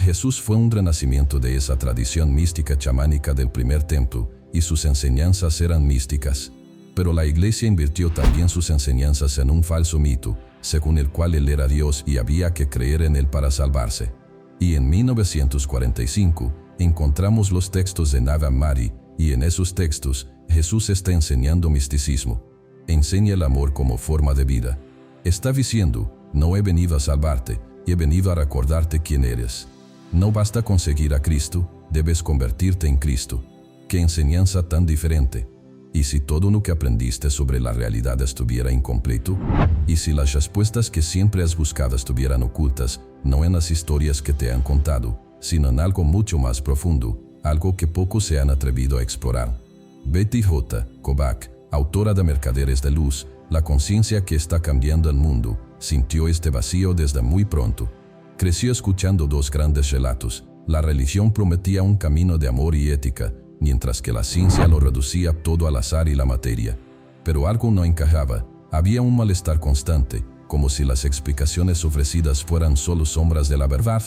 Jesús fue un renacimiento de esa tradición mística chamánica del primer templo, y sus enseñanzas eran místicas. Pero la Iglesia invirtió también sus enseñanzas en un falso mito, según el cual Él era Dios y había que creer en Él para salvarse. Y en 1945 encontramos los textos de Nava Mari, y en esos textos Jesús está enseñando misticismo. Enseña el amor como forma de vida. Está diciendo: no he venido a salvarte, he venido a recordarte quién eres. No basta con seguir a Cristo, debes convertirte en Cristo. ¡Qué enseñanza tan diferente! ¿Y si todo lo que aprendiste sobre la realidad estuviera incompleto? ¿Y si las respuestas que siempre has buscado estuvieran ocultas, no en las historias que te han contado, sino en algo mucho más profundo, algo que pocos se han atrevido a explorar? Betty J. Kobach, autora de Mercaderes de Luz, La conciencia que está cambiando el mundo, sintió este vacío desde muy pronto. Creció escuchando dos grandes relatos. La religión prometía un camino de amor y ética, mientras que la ciencia lo reducía todo al azar y la materia. Pero algo no encajaba. Había un malestar constante, como si las explicaciones ofrecidas fueran solo sombras de la verdad.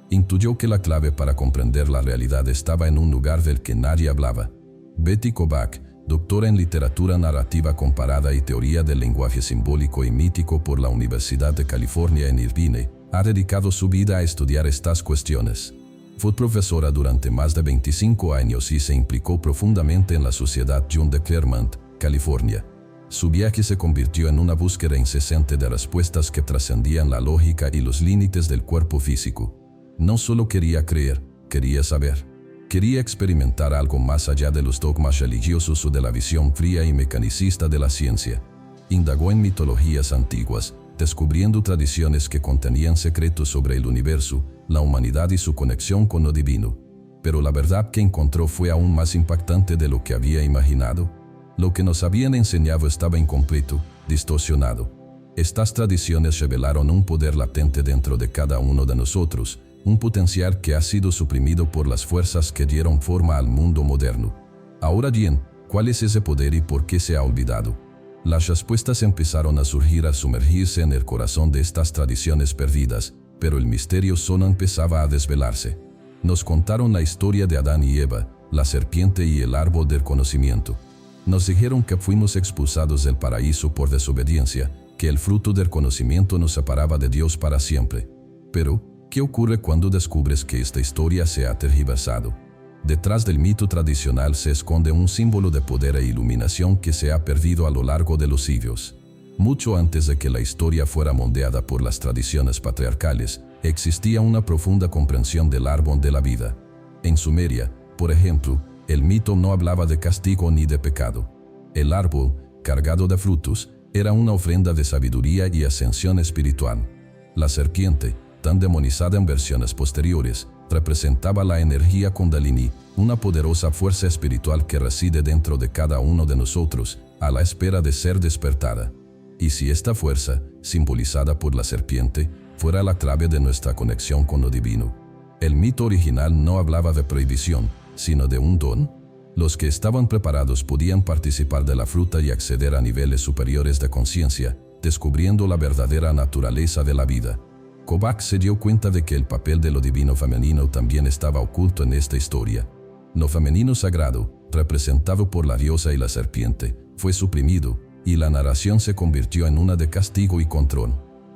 Intuyó que la clave para comprender la realidad estaba en un lugar del que nadie hablaba. Betty Kobach, doctora en literatura narrativa comparada y teoría del lenguaje simbólico y mítico por la Universidad de California en Irvine, ha dedicado su vida a estudiar estas cuestiones. Fue profesora durante más de 25 años y se implicó profundamente en la Sociedad John de Claremont, California. Su viaje se convirtió en una búsqueda incesante de respuestas que trascendían la lógica y los límites del cuerpo físico. No solo quería creer, quería saber. Quería experimentar algo más allá de los dogmas religiosos o de la visión fría y mecanicista de la ciencia. Indagó en mitologías antiguas, descubriendo tradiciones que contenían secretos sobre el universo, la humanidad y su conexión con lo divino. Pero la verdad que encontró fue aún más impactante de lo que había imaginado. Lo que nos habían enseñado estaba incompleto, distorsionado. Estas tradiciones revelaron un poder latente dentro de cada uno de nosotros, un potencial que ha sido suprimido por las fuerzas que dieron forma al mundo moderno. Ahora bien, ¿cuál es ese poder y por qué se ha olvidado? Las respuestas empezaron a surgir al sumergirse en el corazón de estas tradiciones perdidas, pero el misterio solo empezaba a desvelarse. Nos contaron la historia de Adán y Eva, la serpiente y el árbol del conocimiento. Nos dijeron que fuimos expulsados del paraíso por desobediencia, que el fruto del conocimiento nos separaba de Dios para siempre. Pero, ¿qué ocurre cuando descubres que esta historia se ha tergiversado? Detrás del mito tradicional se esconde un símbolo de poder e iluminación que se ha perdido a lo largo de los siglos. Mucho antes de que la historia fuera moldeada por las tradiciones patriarcales, existía una profunda comprensión del árbol de la vida. En Sumeria, por ejemplo, el mito no hablaba de castigo ni de pecado. El árbol, cargado de frutos, era una ofrenda de sabiduría y ascensión espiritual. La serpiente, tan demonizada en versiones posteriores, representaba la energía Kundalini, una poderosa fuerza espiritual que reside dentro de cada uno de nosotros, a la espera de ser despertada. Y si esta fuerza, simbolizada por la serpiente, fuera la clave de nuestra conexión con lo divino. El mito original no hablaba de prohibición, sino de un don. Los que estaban preparados podían participar de la fruta y acceder a niveles superiores de conciencia, descubriendo la verdadera naturaleza de la vida. Kobach se dio cuenta de que el papel de lo divino femenino también estaba oculto en esta historia. Lo femenino sagrado, representado por la diosa y la serpiente, fue suprimido, y la narración se convirtió en una de castigo y control.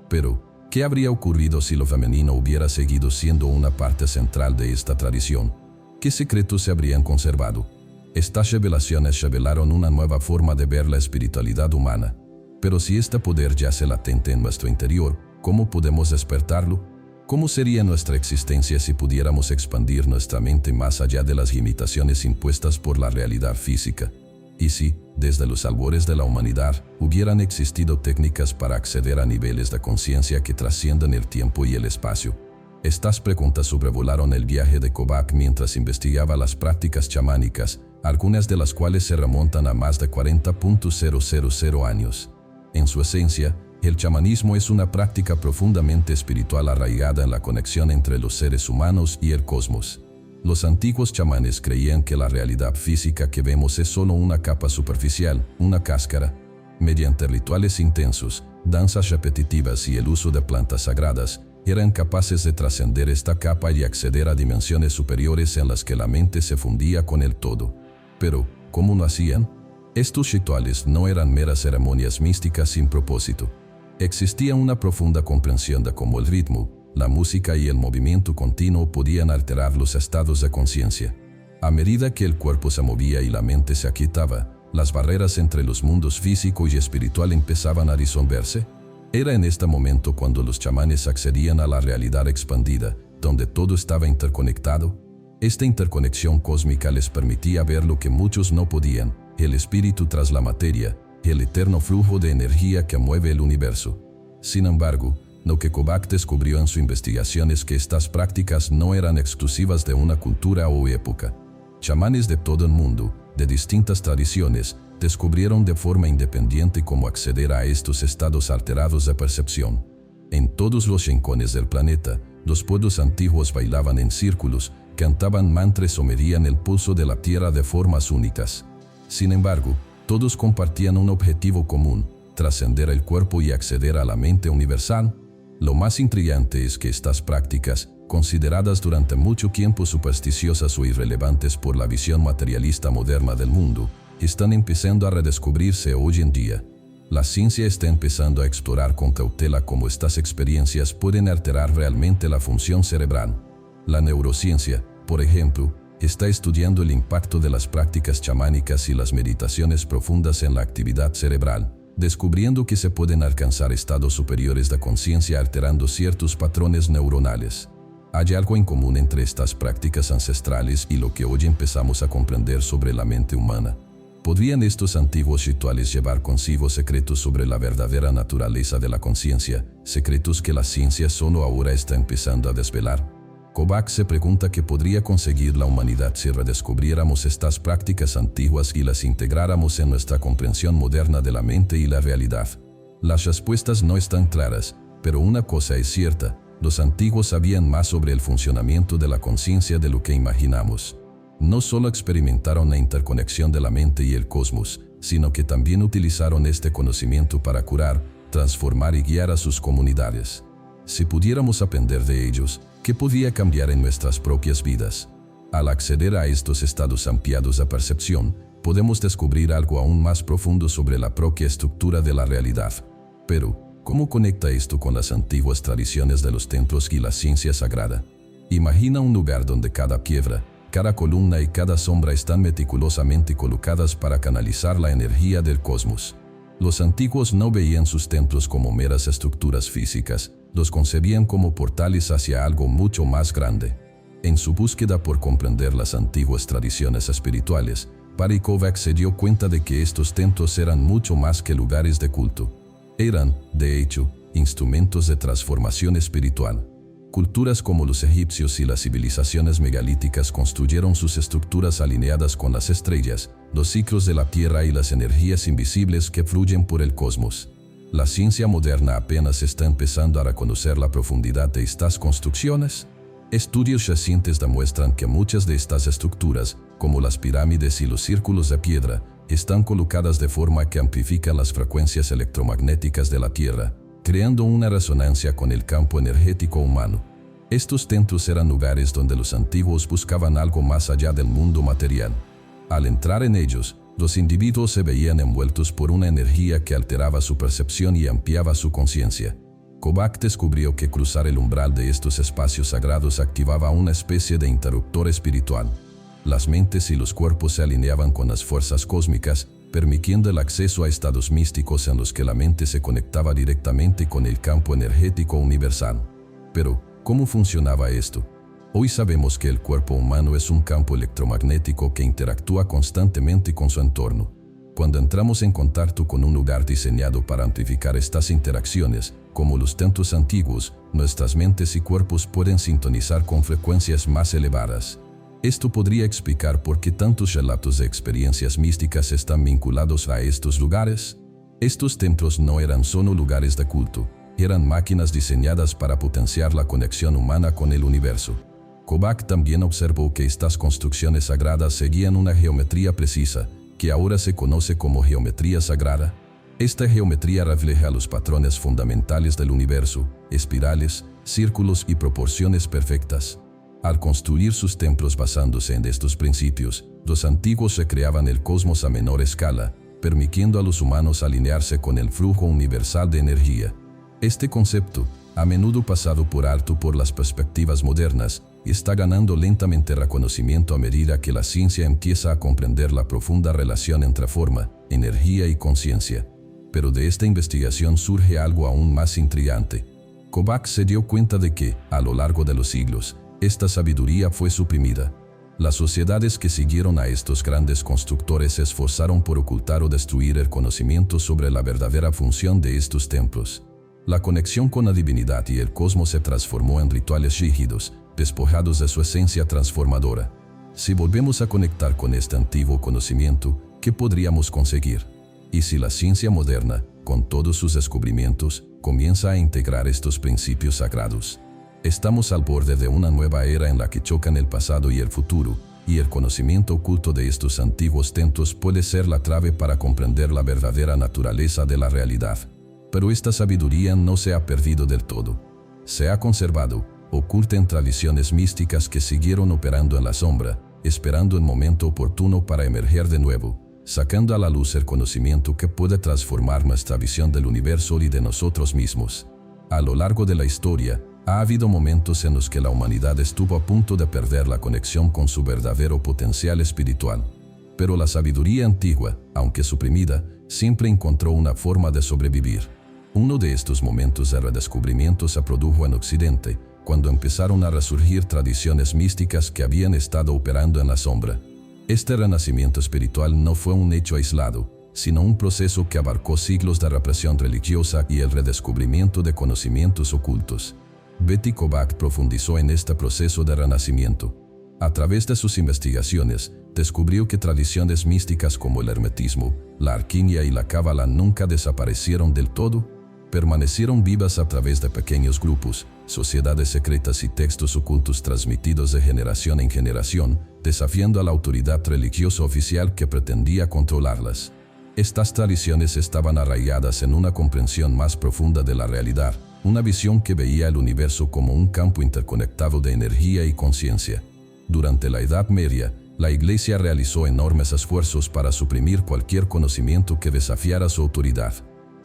Pero, ¿qué habría ocurrido si lo femenino hubiera seguido siendo una parte central de esta tradición? ¿Qué secretos se habrían conservado? Estas revelaciones revelaron una nueva forma de ver la espiritualidad humana. Pero si este poder yace latente en nuestro interior, ¿cómo podemos despertarlo? ¿Cómo sería nuestra existencia si pudiéramos expandir nuestra mente más allá de las limitaciones impuestas por la realidad física? ¿Y si, desde los albores de la humanidad, hubieran existido técnicas para acceder a niveles de conciencia que trascienden el tiempo y el espacio? Estas preguntas sobrevolaron el viaje de Kobach mientras investigaba las prácticas chamánicas, algunas de las cuales se remontan a más de 40.000 años. En su esencia, el chamanismo es una práctica profundamente espiritual arraigada en la conexión entre los seres humanos y el cosmos. Los antiguos chamanes creían que la realidad física que vemos es solo una capa superficial, una cáscara. Mediante rituales intensos, danzas repetitivas y el uso de plantas sagradas, eran capaces de trascender esta capa y acceder a dimensiones superiores en las que la mente se fundía con el todo. Pero, ¿cómo lo hacían? Estos rituales no eran meras ceremonias místicas sin propósito. Existía una profunda comprensión de cómo el ritmo, la música y el movimiento continuo podían alterar los estados de conciencia. A medida que el cuerpo se movía y la mente se aquietaba, las barreras entre los mundos físico y espiritual empezaban a disolverse. Era en este momento cuando los chamanes accedían a la realidad expandida, donde todo estaba interconectado. Esta interconexión cósmica les permitía ver lo que muchos no podían: el espíritu tras la materia, el eterno flujo de energía que mueve el universo. Sin embargo, lo que Kobach descubrió en su investigación es que estas prácticas no eran exclusivas de una cultura o época. Chamanes de todo el mundo, de distintas tradiciones, descubrieron de forma independiente cómo acceder a estos estados alterados de percepción. En todos los rincones del planeta, los pueblos antiguos bailaban en círculos, cantaban mantras o medían el pulso de la tierra de formas únicas. Sin embargo, todos compartían un objetivo común: trascender el cuerpo y acceder a la mente universal. Lo más intrigante es que estas prácticas, consideradas durante mucho tiempo supersticiosas o irrelevantes por la visión materialista moderna del mundo, están empezando a redescubrirse hoy en día. La ciencia está empezando a explorar con cautela cómo estas experiencias pueden alterar realmente la función cerebral. La neurociencia, por ejemplo, está estudiando el impacto de las prácticas chamánicas y las meditaciones profundas en la actividad cerebral, descubriendo que se pueden alcanzar estados superiores de conciencia alterando ciertos patrones neuronales. Hay algo en común entre estas prácticas ancestrales y lo que hoy empezamos a comprender sobre la mente humana. ¿Podrían estos antiguos rituales llevar consigo secretos sobre la verdadera naturaleza de la conciencia, secretos que la ciencia solo ahora está empezando a desvelar? Kobach se pregunta qué podría conseguir la humanidad si redescubriéramos estas prácticas antiguas y las integráramos en nuestra comprensión moderna de la mente y la realidad. Las respuestas no están claras, pero una cosa es cierta: los antiguos sabían más sobre el funcionamiento de la conciencia de lo que imaginamos. No solo experimentaron la interconexión de la mente y el cosmos, sino que también utilizaron este conocimiento para curar, transformar y guiar a sus comunidades. Si pudiéramos aprender de ellos, ¿qué podría cambiar en nuestras propias vidas? Al acceder a estos estados ampliados de percepción, podemos descubrir algo aún más profundo sobre la propia estructura de la realidad. Pero, ¿cómo conecta esto con las antiguas tradiciones de los templos y la ciencia sagrada? Imagina un lugar donde cada piedra, cada columna y cada sombra están meticulosamente colocadas para canalizar la energía del cosmos. Los antiguos no veían sus templos como meras estructuras físicas, los concebían como portales hacia algo mucho más grande. En su búsqueda por comprender las antiguas tradiciones espirituales, Barry Kobach se dio cuenta de que estos templos eran mucho más que lugares de culto. Eran, de hecho, instrumentos de transformación espiritual. Culturas como los egipcios y las civilizaciones megalíticas construyeron sus estructuras alineadas con las estrellas, los ciclos de la Tierra y las energías invisibles que fluyen por el cosmos. La ciencia moderna apenas está empezando a reconocer la profundidad de estas construcciones. Estudios recientes demuestran que muchas de estas estructuras, como las pirámides y los círculos de piedra, están colocadas de forma que amplifican las frecuencias electromagnéticas de la Tierra, creando una resonancia con el campo energético humano. Estos templos eran lugares donde los antiguos buscaban algo más allá del mundo material. Al entrar en ellos, los individuos se veían envueltos por una energía que alteraba su percepción y ampliaba su conciencia. Kobach descubrió que cruzar el umbral de estos espacios sagrados activaba una especie de interruptor espiritual. Las mentes y los cuerpos se alineaban con las fuerzas cósmicas, permitiendo el acceso a estados místicos en los que la mente se conectaba directamente con el campo energético universal. Pero, ¿cómo funcionaba esto? Hoy sabemos que el cuerpo humano es un campo electromagnético que interactúa constantemente con su entorno. Cuando entramos en contacto con un lugar diseñado para amplificar estas interacciones, como los templos antiguos, nuestras mentes y cuerpos pueden sintonizar con frecuencias más elevadas. Esto podría explicar por qué tantos relatos de experiencias místicas están vinculados a estos lugares. Estos templos no eran solo lugares de culto, eran máquinas diseñadas para potenciar la conexión humana con el universo. Kobach también observó que estas construcciones sagradas seguían una geometría precisa, que ahora se conoce como geometría sagrada. Esta geometría refleja los patrones fundamentales del universo: espirales, círculos y proporciones perfectas. Al construir sus templos basándose en estos principios, los antiguos recreaban el cosmos a menor escala, permitiendo a los humanos alinearse con el flujo universal de energía. Este concepto, a menudo pasado por alto por las perspectivas modernas, está ganando lentamente reconocimiento a medida que la ciencia empieza a comprender la profunda relación entre forma, energía y conciencia. Pero de esta investigación surge algo aún más intrigante. Kovacs se dio cuenta de que, a lo largo de los siglos, esta sabiduría fue suprimida. Las sociedades que siguieron a estos grandes constructores se esforzaron por ocultar o destruir el conocimiento sobre la verdadera función de estos templos. La conexión con la divinidad y el cosmos se transformó en rituales rígidos, despojados de su esencia transformadora. Si volvemos a conectar con este antiguo conocimiento, ¿qué podríamos conseguir? Y si la ciencia moderna, con todos sus descubrimientos, comienza a integrar estos principios sagrados? Estamos al borde de una nueva era en la que chocan el pasado y el futuro, y el conocimiento oculto de estos antiguos templos puede ser la clave para comprender la verdadera naturaleza de la realidad. Pero esta sabiduría no se ha perdido del todo. Se ha conservado, oculta en tradiciones místicas que siguieron operando en la sombra, esperando el momento oportuno para emerger de nuevo, sacando a la luz el conocimiento que puede transformar nuestra visión del universo y de nosotros mismos. A lo largo de la historia, ha habido momentos en los que la humanidad estuvo a punto de perder la conexión con su verdadero potencial espiritual. Pero la sabiduría antigua, aunque suprimida, siempre encontró una forma de sobrevivir. Uno de estos momentos de redescubrimiento se produjo en Occidente, cuando empezaron a resurgir tradiciones místicas que habían estado operando en la sombra. Este renacimiento espiritual no fue un hecho aislado, sino un proceso que abarcó siglos de represión religiosa y el redescubrimiento de conocimientos ocultos. Betty Kovacs profundizó en este proceso de renacimiento. A través de sus investigaciones, descubrió que tradiciones místicas como el hermetismo, la alquimia y la cábala nunca desaparecieron del todo, permanecieron vivas a través de pequeños grupos, sociedades secretas y textos ocultos transmitidos de generación en generación, desafiando a la autoridad religiosa oficial que pretendía controlarlas. Estas tradiciones estaban arraigadas en una comprensión más profunda de la realidad, una visión que veía el universo como un campo interconectado de energía y conciencia. Durante la Edad Media, la Iglesia realizó enormes esfuerzos para suprimir cualquier conocimiento que desafiara su autoridad.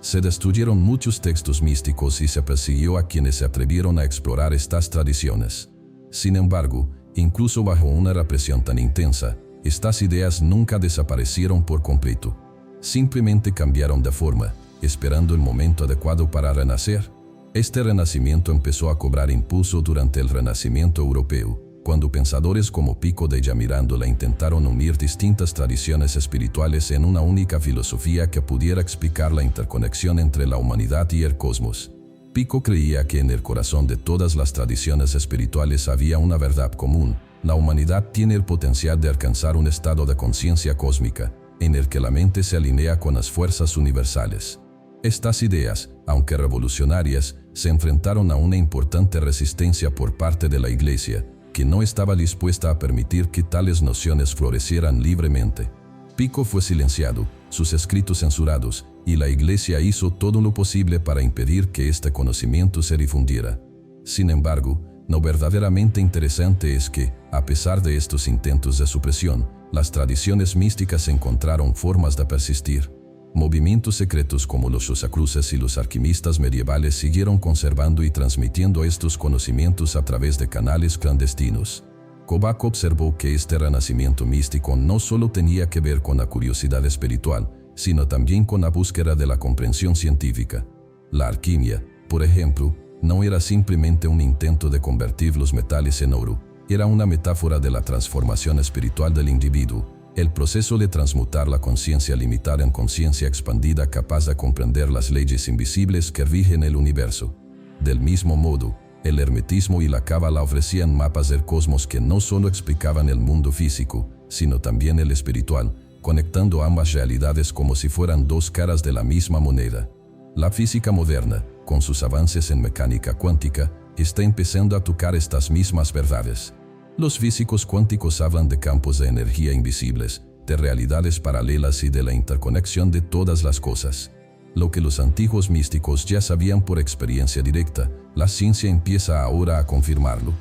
Se destruyeron muchos textos místicos y se persiguió a quienes se atrevieron a explorar estas tradiciones. Sin embargo, incluso bajo una represión tan intensa, estas ideas nunca desaparecieron por completo. Simplemente cambiaron de forma, esperando el momento adecuado para renacer. Este renacimiento empezó a cobrar impulso durante el Renacimiento europeo, cuando pensadores como Pico della Mirandola intentaron unir distintas tradiciones espirituales en una única filosofía que pudiera explicar la interconexión entre la humanidad y el cosmos. Pico creía que en el corazón de todas las tradiciones espirituales había una verdad común: la humanidad tiene el potencial de alcanzar un estado de conciencia cósmica, en el que la mente se alinea con las fuerzas universales. Estas ideas, aunque revolucionarias, se enfrentaron a una importante resistencia por parte de la Iglesia, que no estaba dispuesta a permitir que tales nociones florecieran libremente. Pico fue silenciado, sus escritos censurados, y la Iglesia hizo todo lo posible para impedir que este conocimiento se difundiera. Sin embargo, lo verdaderamente interesante es que, a pesar de estos intentos de supresión, las tradiciones místicas encontraron formas de persistir. Movimientos secretos como los Rosacruces y los alquimistas medievales siguieron conservando y transmitiendo estos conocimientos a través de canales clandestinos. Kovacs observó que este renacimiento místico no solo tenía que ver con la curiosidad espiritual, sino también con la búsqueda de la comprensión científica. La alquimia, por ejemplo, no era simplemente un intento de convertir los metales en oro, era una metáfora de la transformación espiritual del individuo. El proceso de transmutar la conciencia limitada en conciencia expandida capaz de comprender las leyes invisibles que rigen el universo. Del mismo modo, el hermetismo y la cábala ofrecían mapas del cosmos que no solo explicaban el mundo físico, sino también el espiritual, conectando ambas realidades como si fueran dos caras de la misma moneda. La física moderna, con sus avances en mecánica cuántica, está empezando a tocar estas mismas verdades. Los físicos cuánticos hablan de campos de energía invisibles, de realidades paralelas y de la interconexión de todas las cosas. Lo que los antiguos místicos ya sabían por experiencia directa, la ciencia empieza ahora a confirmarlo.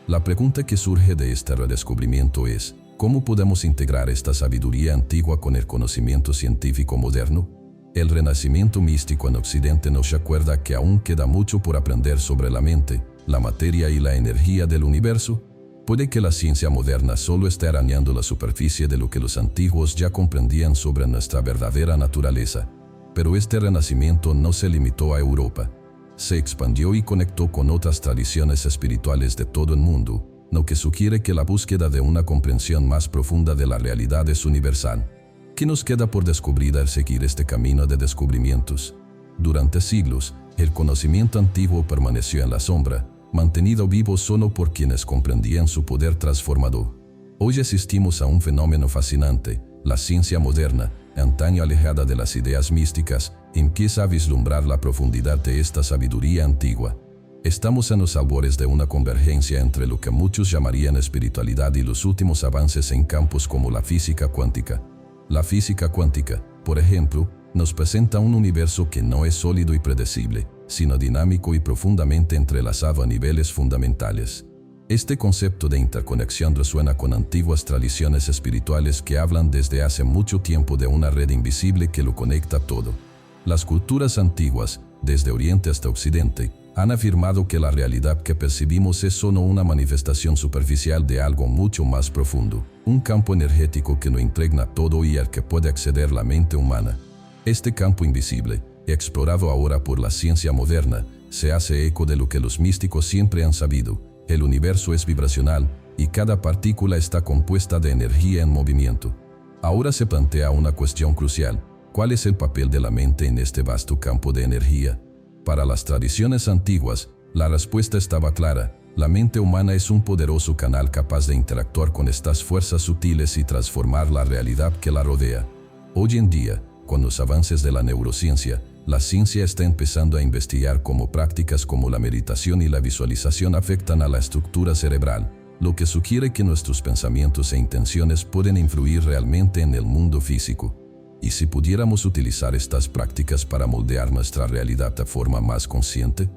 La pregunta que surge de este redescubrimiento es, ¿cómo podemos integrar esta sabiduría antigua con el conocimiento científico moderno? El renacimiento místico en Occidente nos recuerda que aún queda mucho por aprender sobre la mente, la materia y la energía del universo. Puede que la ciencia moderna solo esté arañando la superficie de lo que los antiguos ya comprendían sobre nuestra verdadera naturaleza. Pero este renacimiento no se limitó a Europa. Se expandió y conectó con otras tradiciones espirituales de todo el mundo, lo que sugiere que la búsqueda de una comprensión más profunda de la realidad es universal. ¿Qué nos queda por descubrir al seguir este camino de descubrimientos? Durante siglos, el conocimiento antiguo permaneció en la sombra, mantenido vivo solo por quienes comprendían su poder transformador. Hoy asistimos a un fenómeno fascinante. La ciencia moderna, antaño alejada de las ideas místicas, empieza a vislumbrar la profundidad de esta sabiduría antigua. Estamos en los albores de una convergencia entre lo que muchos llamarían espiritualidad y los últimos avances en campos como la física cuántica. La física cuántica, por ejemplo, nos presenta un universo que no es sólido y predecible, sino dinámico y profundamente entrelazado a niveles fundamentales. Este concepto de interconexión resuena con antiguas tradiciones espirituales que hablan desde hace mucho tiempo de una red invisible que lo conecta todo. Las culturas antiguas, desde Oriente hasta Occidente, han afirmado que la realidad que percibimos es solo una manifestación superficial de algo mucho más profundo, un campo energético que lo impregna todo y al que puede acceder la mente humana. Este campo invisible, explorado ahora por la ciencia moderna, se hace eco de lo que los místicos siempre han sabido. El universo es vibracional y cada partícula está compuesta de energía en movimiento. Ahora se plantea una cuestión crucial: ¿cuál es el papel de la mente en este vasto campo de energía? Para las tradiciones antiguas, la respuesta estaba clara: la mente humana es un poderoso canal capaz de interactuar con estas fuerzas sutiles y transformar la realidad que la rodea. Hoy en día, con los avances de la neurociencia, la ciencia está empezando a investigar cómo prácticas como la meditación y la visualización afectan a la estructura cerebral, lo que sugiere que nuestros pensamientos e intenciones pueden influir realmente en el mundo físico. ¿Y si pudiéramos utilizar estas prácticas para moldear nuestra realidad de forma más consciente?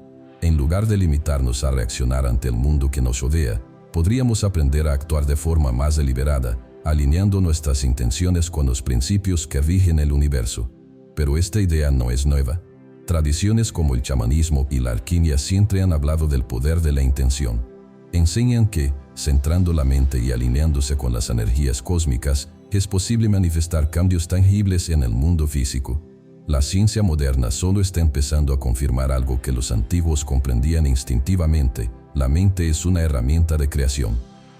En lugar de limitarnos a reaccionar ante el mundo que nos rodea, podríamos aprender a actuar de forma más deliberada, alineando nuestras intenciones con los principios que rigen el universo. Pero esta idea no es nueva. Tradiciones como el chamanismo y la alquimia siempre han hablado del poder de la intención. Enseñan que, centrando la mente y alineándose con las energías cósmicas, es posible manifestar cambios tangibles en el mundo físico. La ciencia moderna solo está empezando a confirmar algo que los antiguos comprendían instintivamente: la mente es una herramienta de creación.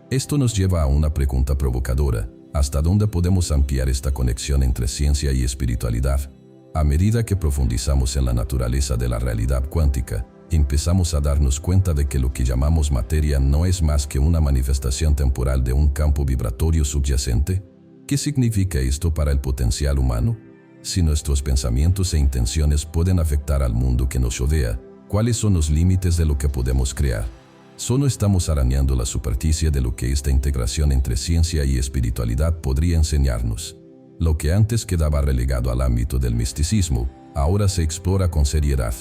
Esto nos lleva a una pregunta provocadora: ¿hasta dónde podemos ampliar esta conexión entre ciencia y espiritualidad? A medida que profundizamos en la naturaleza de la realidad cuántica, empezamos a darnos cuenta de que lo que llamamos materia no es más que una manifestación temporal de un campo vibratorio subyacente. ¿Qué significa esto para el potencial humano? Si nuestros pensamientos e intenciones pueden afectar al mundo que nos rodea, ¿cuáles son los límites de lo que podemos crear? Solo estamos arañando la superficie de lo que esta integración entre ciencia y espiritualidad podría enseñarnos. Lo que antes quedaba relegado al ámbito del misticismo, ahora se explora con seriedad.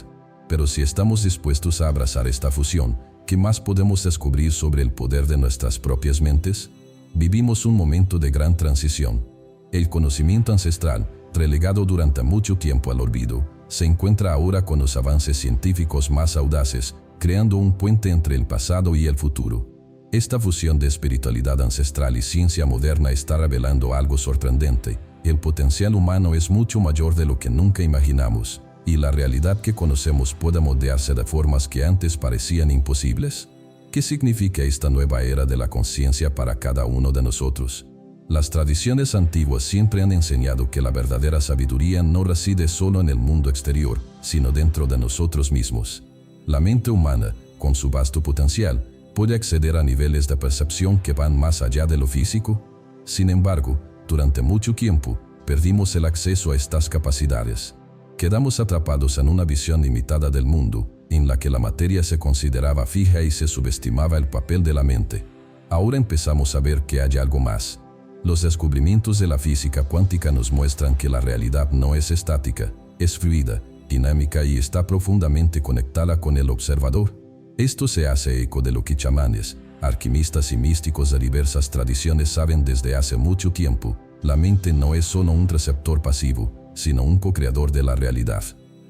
Pero si estamos dispuestos a abrazar esta fusión, ¿qué más podemos descubrir sobre el poder de nuestras propias mentes? Vivimos un momento de gran transición. El conocimiento ancestral, relegado durante mucho tiempo al olvido, se encuentra ahora con los avances científicos más audaces, creando un puente entre el pasado y el futuro. Esta fusión de espiritualidad ancestral y ciencia moderna está revelando algo sorprendente: el potencial humano es mucho mayor de lo que nunca imaginamos, y la realidad que conocemos puede moldearse de formas que antes parecían imposibles. ¿Qué significa esta nueva era de la conciencia para cada uno de nosotros? Las tradiciones antiguas siempre han enseñado que la verdadera sabiduría no reside solo en el mundo exterior, sino dentro de nosotros mismos. La mente humana, con su vasto potencial, puede acceder a niveles de percepción que van más allá de lo físico. Sin embargo, durante mucho tiempo, perdimos el acceso a estas capacidades. Quedamos atrapados en una visión limitada del mundo, en la que la materia se consideraba fija y se subestimaba el papel de la mente. Ahora empezamos a ver que hay algo más. Los descubrimientos de la física cuántica nos muestran que la realidad no es estática, es fluida, dinámica y está profundamente conectada con el observador. Esto se hace eco de lo que chamanes, alquimistas y místicos de diversas tradiciones saben desde hace mucho tiempo. La mente no es solo un receptor pasivo, sino un co-creador de la realidad.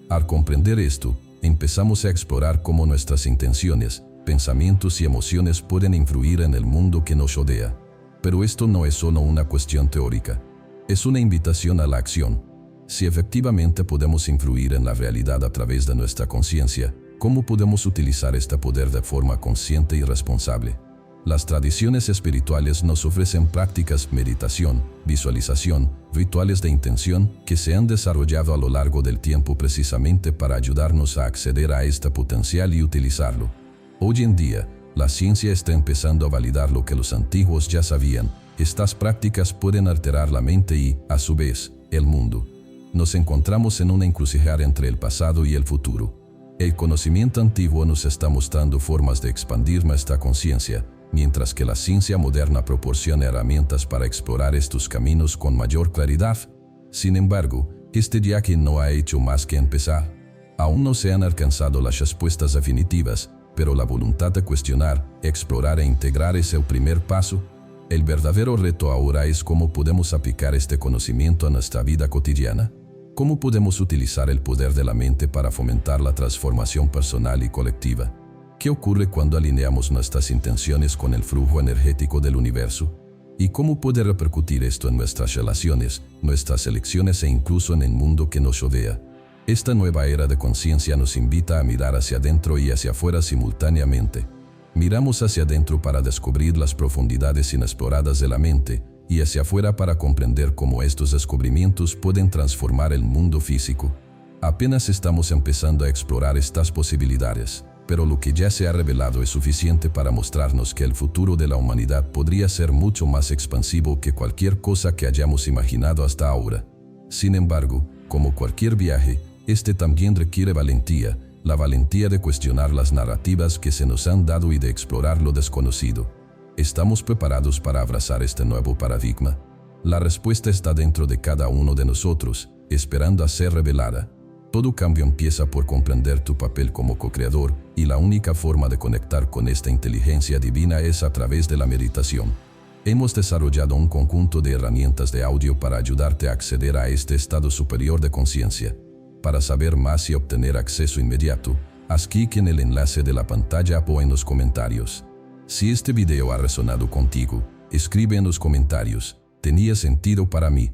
Al comprender esto, empezamos a explorar cómo nuestras intenciones, pensamientos y emociones pueden influir en el mundo que nos rodea. Pero esto no es solo una cuestión teórica, es una invitación a la acción. Si efectivamente podemos influir en la realidad a través de nuestra conciencia, ¿cómo podemos utilizar este poder de forma consciente y responsable? Las tradiciones espirituales nos ofrecen prácticas, meditación, visualización, rituales de intención que se han desarrollado a lo largo del tiempo precisamente para ayudarnos a acceder a este potencial y utilizarlo. Hoy en día, la ciencia está empezando a validar lo que los antiguos ya sabían. Estas prácticas pueden alterar la mente y, a su vez, el mundo. Nos encontramos en una encrucijada entre el pasado y el futuro. El conocimiento antiguo nos está mostrando formas de expandir nuestra conciencia, mientras que la ciencia moderna proporciona herramientas para explorar estos caminos con mayor claridad. Sin embargo, este viaje no ha hecho más que empezar. Aún no se han alcanzado las respuestas definitivas, pero la voluntad de cuestionar, explorar e integrar es el primer paso. El verdadero reto ahora es cómo podemos aplicar este conocimiento a nuestra vida cotidiana. ¿Cómo podemos utilizar el poder de la mente para fomentar la transformación personal y colectiva? ¿Qué ocurre cuando alineamos nuestras intenciones con el flujo energético del universo? ¿Y cómo puede repercutir esto en nuestras relaciones, nuestras elecciones e incluso en el mundo que nos rodea? Esta nueva era de conciencia nos invita a mirar hacia adentro y hacia afuera simultáneamente. Miramos hacia adentro para descubrir las profundidades inexploradas de la mente, y hacia afuera para comprender cómo estos descubrimientos pueden transformar el mundo físico. Apenas estamos empezando a explorar estas posibilidades, pero lo que ya se ha revelado es suficiente para mostrarnos que el futuro de la humanidad podría ser mucho más expansivo que cualquier cosa que hayamos imaginado hasta ahora. Sin embargo, como cualquier viaje, este también requiere valentía, la valentía de cuestionar las narrativas que se nos han dado y de explorar lo desconocido. ¿Estamos preparados para abrazar este nuevo paradigma? La respuesta está dentro de cada uno de nosotros, esperando a ser revelada. Todo cambio empieza por comprender tu papel como co-creador, y la única forma de conectar con esta inteligencia divina es a través de la meditación. Hemos desarrollado un conjunto de herramientas de audio para ayudarte a acceder a este estado superior de conciencia. Para saber más y obtener acceso inmediato, haz clic en el enlace de la pantalla o en los comentarios. Si este video ha resonado contigo, escribe en los comentarios, tenía sentido para mí.